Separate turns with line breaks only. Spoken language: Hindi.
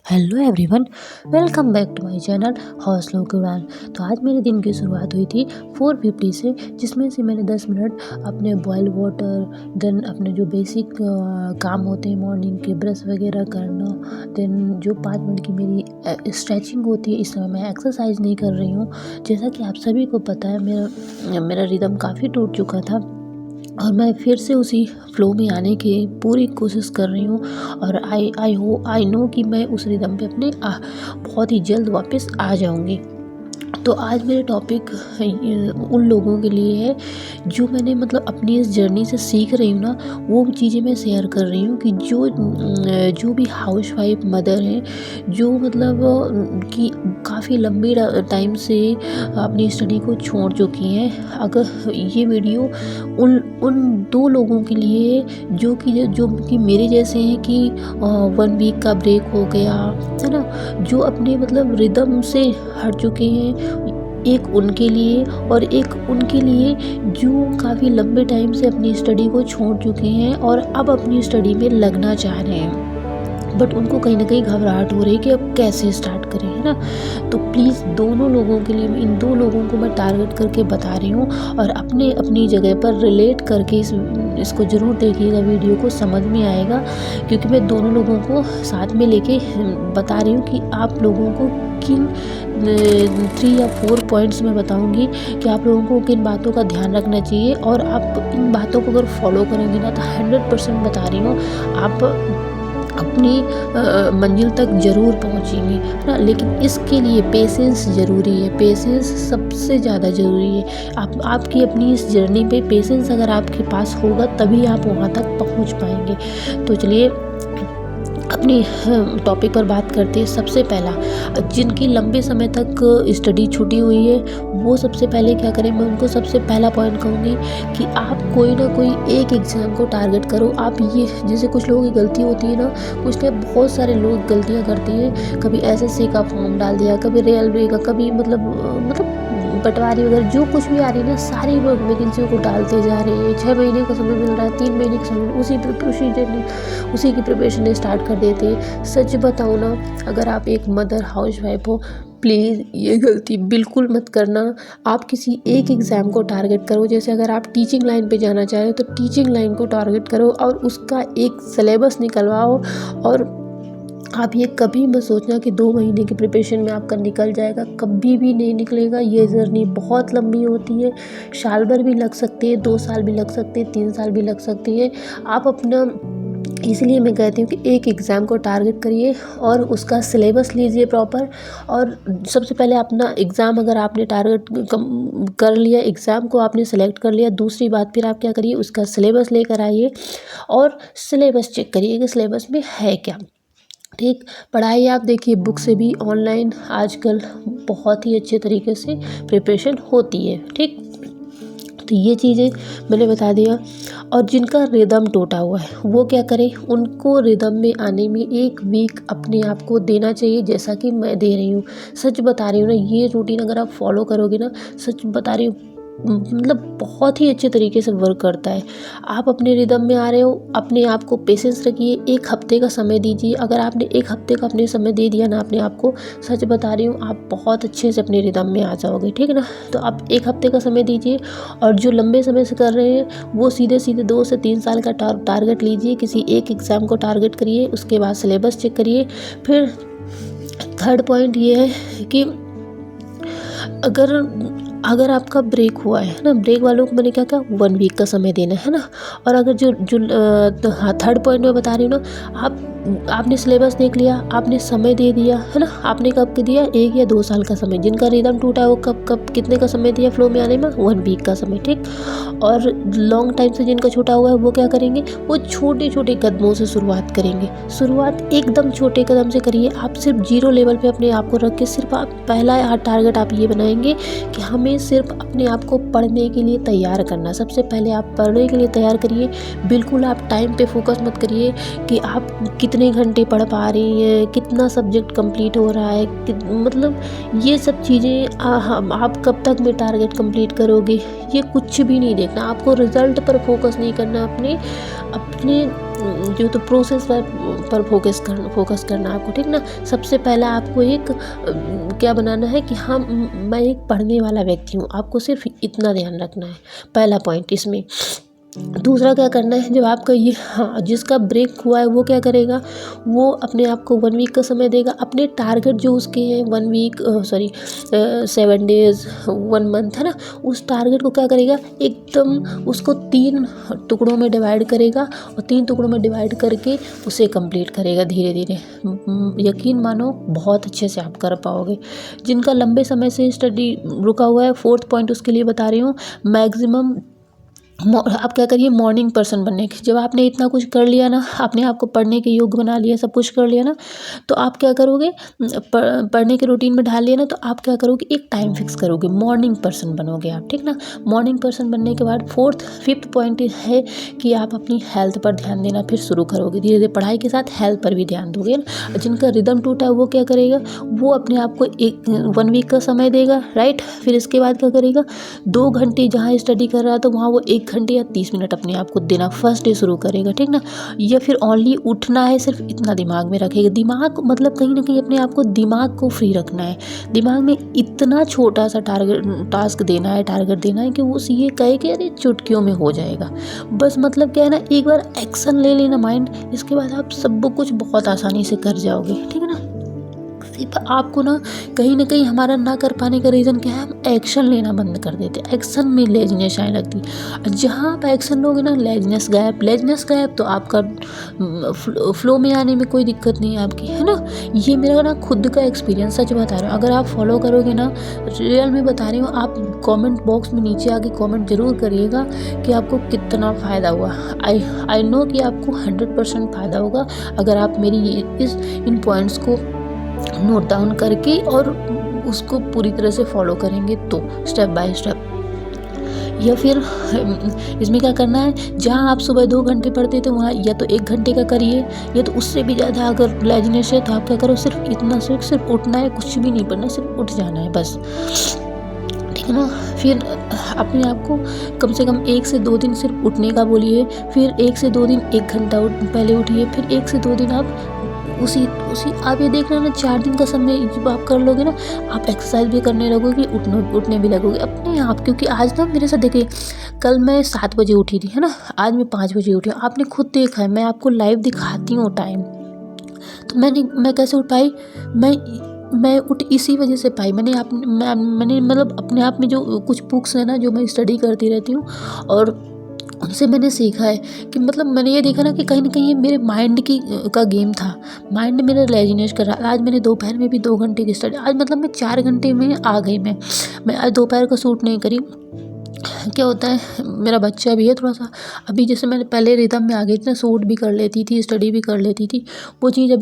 Hello everyone, welcome back to my channel हौसलों की उड़ान। तो आज मेरे दिन की शुरुआत हुई थी 4:50 से, जिसमें से मैंने 10 मिनट अपने बॉयल वाटर, देन अपने जो बेसिक काम होते हैं मॉर्निंग के, ब्रश वगैरह करना, देन जो 5 मिनट की मेरी स्ट्रेचिंग होती है। इस समय मैं एक्सरसाइज नहीं कर रही हूँ। जैसा कि आप सभी को पता है, मेरा रिदम काफ़ी टूट चुका था और मैं फिर से उसी फ्लो में आने की पूरी कोशिश कर रही हूँ। और आई नो कि मैं उस रिदम पे अपने बहुत ही जल्द वापस आ जाऊँगी। तो आज मेरे टॉपिक उन लोगों के लिए है जो मैंने मतलब अपनी इस जर्नी से सीख रही हूँ ना, वो चीज़ें मैं शेयर कर रही हूँ कि जो भी हाउसवाइफ मदर हैं, जो मतलब कि काफ़ी लंबी टाइम से अपनी स्टडी को छोड़ चुकी हैं। अगर ये वीडियो उन उन 2 लोगों के लिए है जो कि मेरे जैसे हैं कि 1 वीक का ब्रेक हो गया है ना, जो अपने मतलब रिदम से हट चुके हैं। एक उनके लिए और एक उनके लिए जो काफ़ी लंबे टाइम से अपनी स्टडी को छोड़ चुके हैं और अब अपनी स्टडी में लगना चाह रहे हैं, बट उनको कहीं ना कहीं घबराहट हो रही है कि अब कैसे स्टार्ट करें, है ना। तो प्लीज़ दोनों लोगों के लिए, इन 2 लोगों को मैं टारगेट करके बता रही हूँ और अपनी जगह पर रिलेट करके इसको ज़रूर देखिएगा, वीडियो को समझ में आएगा, क्योंकि मैं दोनों लोगों को साथ में लेके बता रही हूँ कि आप लोगों को किन 3 या 4 पॉइंट्स मैं बताऊँगी कि आप लोगों को किन बातों का ध्यान रखना चाहिए। और आप इन बातों को अगर फॉलो करेंगे ना, तो 100% बता रही हूँ आप अपनी मंजिल तक ज़रूर पहुँचेंगे, है ना। लेकिन इसके लिए पेशेंस ज़रूरी है, पेशेंस सबसे ज़्यादा ज़रूरी है। आपकी अपनी इस जर्नी पे पेशेंस अगर आपके पास होगा, तभी आप वहाँ तक पहुँच पाएंगे। तो चलिए अपनी टॉपिक पर बात करते हैं। सबसे पहला, जिनकी लंबे समय तक स्टडी छूटी हुई है, वो सबसे पहले क्या करें, मैं उनको सबसे पहला पॉइंट कहूँगी कि आप कोई ना कोई एक एग्ज़ाम को टारगेट करो। आप ये, जैसे कुछ लोगों की गलती होती है ना, कुछ लोग, बहुत सारे लोग गलतियाँ करते हैं। कभी एसएससी का फॉर्म डाल दिया, कभी रेलवे का, कभी मतलब पटवारी वगैरह जो कुछ भी आ रही है ना, सारी वैकेंसियों को डालते जा रहे हैं। 6 महीने का समय मिल रहा है, 3 महीने का समय, उसी की प्रिपरेशन स्टार्ट कर देते हैं। सच बताओ ना, अगर आप एक मदर हाउसवाइफ हो, प्लीज़ ये गलती बिल्कुल मत करना। आप किसी एक एग्ज़ाम को टारगेट करो। जैसे अगर आप टीचिंग लाइन पे जाना चाहे तो टीचिंग लाइन को टारगेट करो और उसका एक सिलेबस निकलवाओ। और आप ये कभी मत सोचना कि 2 महीने की प्रिपरेशन में आपका निकल जाएगा, कभी भी नहीं निकलेगा। ये जर्नी बहुत लंबी होती है, साल भर भी लग सकते हैं, 2 साल भी लग सकते हैं, 3 साल भी लग सकते हैं। आप अपना, इसलिए मैं कहती हूँ कि एक एग्ज़ाम को टारगेट करिए और उसका सिलेबस लीजिए प्रॉपर। और सबसे पहले अपना एग्ज़ाम, अगर आपने टारगेट कर लिया, एग्ज़ाम को आपने सेलेक्ट कर लिया, दूसरी बात फिर आप क्या करिए, उसका सिलेबस लेकर आइए और सिलेबस चेक करिए कि सिलेबस में है क्या। ठीक, पढ़ाई आप देखिए, बुक से भी ऑनलाइन आजकल बहुत ही अच्छे तरीके से प्रिपरेशन होती है। ठीक, तो ये चीज़ें मैंने बता दिया। और जिनका रिदम टूटा हुआ है, वो क्या करें, उनको रिदम में आने में 1 वीक अपने आप को देना चाहिए, जैसा कि मैं दे रही हूँ। सच बता रही हूँ ना, ये रूटीन अगर आप फॉलो करोगे ना, सच बता रही हूँ, मतलब बहुत ही अच्छे तरीके से वर्क करता है। आप अपने रिदम में आ रहे हो, अपने आप को पेशेंस रखिए, 1 हफ्ते का समय दीजिए। अगर आपने 1 हफ्ते का अपने समय दे दिया ना अपने आप को, सच बता रही हूँ, आप बहुत अच्छे से अपने रिदम में आ जाओगे। ठीक है ना। तो आप 1 हफ्ते का समय दीजिए। और जो लंबे समय से कर रहे हैं, वो सीधे 2 से 3 साल का टारगेट लीजिए। किसी एक एग्ज़ाम को टारगेट करिए, उसके बाद सिलेबस चेक करिए। फिर थर्ड पॉइंट ये है कि अगर आपका ब्रेक हुआ है ना, ब्रेक वालों को मैंने क्या कहा, 1 वीक का समय देना है ना। और अगर तो हाँ, थर्ड पॉइंट मैं बता रही हूँ ना, आपने सिलेबस देख लिया, आपने समय दे दिया, है ना। आपने कब दिया, 1 या 2 साल का समय। जिनका रिदम टूटा वो कब कितने का समय दिया फ्लो में आने में, 1 वीक का समय। ठीक, और लॉन्ग टाइम से जिनका छूटा हुआ है, वो क्या करेंगे, वो छोटे छोटे कदमों से शुरुआत करेंगे। शुरुआत एकदम छोटे कदम से करिए। आप सिर्फ 0 लेवल पे अपने आप को रख के, सिर्फ आप पहला टारगेट आप ये बनाएंगे कि हमें सिर्फ अपने आप को पढ़ने के लिए तैयार करना। सबसे पहले आप पढ़ने के लिए तैयार करिए। बिल्कुल आप टाइम पे फोकस मत करिए कि आप कितने घंटे पढ़ पा रही हैं, कितना सब्जेक्ट कंप्लीट हो रहा है, मतलब ये सब चीज़ें आप कब तक में टारगेट कंप्लीट करोगे, ये कुछ भी नहीं देखना। आपको रिजल्ट पर फोकस नहीं करना, अपने जो तो प्रोसेस पर फोकस करना है आपको, ठीक ना। सबसे पहला आपको एक क्या बनाना है कि मैं एक पढ़ने वाला व्यक्ति हूँ, आपको सिर्फ इतना ध्यान रखना है, पहला पॉइंट इसमें। दूसरा क्या करना है, जब आपका ये जिसका ब्रेक हुआ है वो क्या करेगा, वो अपने आप को 1 वीक का समय देगा। अपने टारगेट जो उसके हैं 1 वीक 7 डेज़ 1 मंथ है ना, उस टारगेट को क्या करेगा, एकदम उसको 3 टुकड़ों में डिवाइड करेगा और 3 टुकड़ों में डिवाइड करके उसे कंप्लीट करेगा धीरे धीरे। यकीन मानो बहुत अच्छे से आप कर पाओगे। जिनका लंबे समय से स्टडी रुका हुआ है, 4th पॉइंट उसके लिए बता रही हूँ, मैक्सिमम आप क्या करिए, मॉर्निंग पर्सन बनने की। जब आपने इतना कुछ कर लिया ना, अपने आप को पढ़ने के योग्य बना लिया, सब कुछ कर लिया ना, तो आप क्या करोगे, पढ़ने के रूटीन में ढाल लिया ना, तो आप क्या करोगे, एक टाइम फिक्स करोगे, मॉर्निंग पर्सन बनोगे आप, ठीक ना। मॉर्निंग पर्सन बनने के बाद 5th पॉइंट है कि आप अपनी हेल्थ पर ध्यान देना फिर शुरू करोगे धीरे धीरे। पढ़ाई के साथ हेल्थ पर भी ध्यान दोगे ना। जिनका रिदम टूटा है वो क्या करेगा, वो अपने आप को 1 वीक का समय देगा, राइट। फिर इसके बाद क्या करेगा, 2 घंटे जहाँ स्टडी कर रहा था वहाँ वो 1 घंटे या 30 मिनट अपने आप को देना फर्स्ट डे शुरू करेगा, ठीक ना। या फिर ओनली उठना है, सिर्फ इतना दिमाग में रखेगा। दिमाग मतलब कहीं ना कहीं अपने आप को, दिमाग को फ्री रखना है। दिमाग में इतना छोटा सा टास्क देना है, टारगेट देना है कि वो ये कहे कि अरे चुटकियों में हो जाएगा बस। मतलब क्या है ना, एक बार एक्शन ले लेना माइंड, इसके बाद आप सब कुछ बहुत आसानी से कर जाओगे, ठीक है ना। सिर्फ आपको ना कहीं हमारा ना कर पाने का रीज़न क्या है, हम एक्शन लेना बंद कर देते हैं। एक्शन में लेजनेस आने लगती है। जहाँ आप एक्शन लोगे ना, लेजनेस गायब, तो आपका फ्लो में आने में कोई दिक्कत नहीं है आपकी, है ना। ये मेरा ना खुद का एक्सपीरियंस, सच बता रहा हूँ। अगर आप फॉलो करोगे ना, रियल में बता रही हूँ, आप कमेंट बॉक्स में नीचे आके कमेंट जरूर करिएगा कि आपको कितना फ़ायदा हुआ। आई नो कि आपको 100% फ़ायदा होगा अगर आप मेरी इन पॉइंट्स को नोट डाउन करके और उसको पूरी तरह से फॉलो करेंगे, तो स्टेप बाय स्टेप। या फिर इसमें क्या करना है, जहाँ आप सुबह 2 घंटे पढ़ते थे वहाँ या तो 1 घंटे का करिए, या तो उससे भी ज़्यादा अगर लेजनेस है तो आप क्या करो, सिर्फ इतना, सिर्फ उठना है, कुछ भी नहीं पढ़ना, सिर्फ उठ जाना है बस, ठीक है ना। फिर अपने आप को कम से कम 1 से 2 दिन सिर्फ उठने का बोलिए। फिर 1 से 2 दिन 1 घंटा पहले उठिए। फिर 1 से 2 दिन आप उसी आप ये देख रहे हैं ना, 4 दिन का समय जब आप कर लोगे ना, आप एक्सरसाइज भी करने लगोगे, उठने भी लगोगे अपने आप। क्योंकि आज ना मेरे साथ देखिए, कल मैं 7 बजे उठी थी, है ना, आज मैं 5 बजे उठी हूँ। आपने खुद देखा है, मैं आपको लाइव दिखाती हूँ टाइम। तो मैं कैसे उठ पाई, मैं उठ इसी वजह से पाई। मैंने मतलब अपने आप में जो कुछ बुक्स है ना, जो मैं स्टडी करती रहती हूँ, और उनसे मैंने सीखा है कि मतलब मैंने ये देखा ना कि कहीं ना कहीं ये मेरे माइंड का गेम था। माइंड मेरा लेजिनेस कर रहा। आज मैंने दोपहर में भी 2 घंटे की स्टडी, आज मतलब मैं 4 घंटे में आ गई। मैं आज दोपहर का शूट नहीं करी। क्या होता है, मेरा बच्चा भी है थोड़ा सा, अभी जैसे मैंने पहले रिदम में आ गई थी ना, शूट भी कर लेती थी, स्टडी भी कर लेती थी, वो चीज़ अब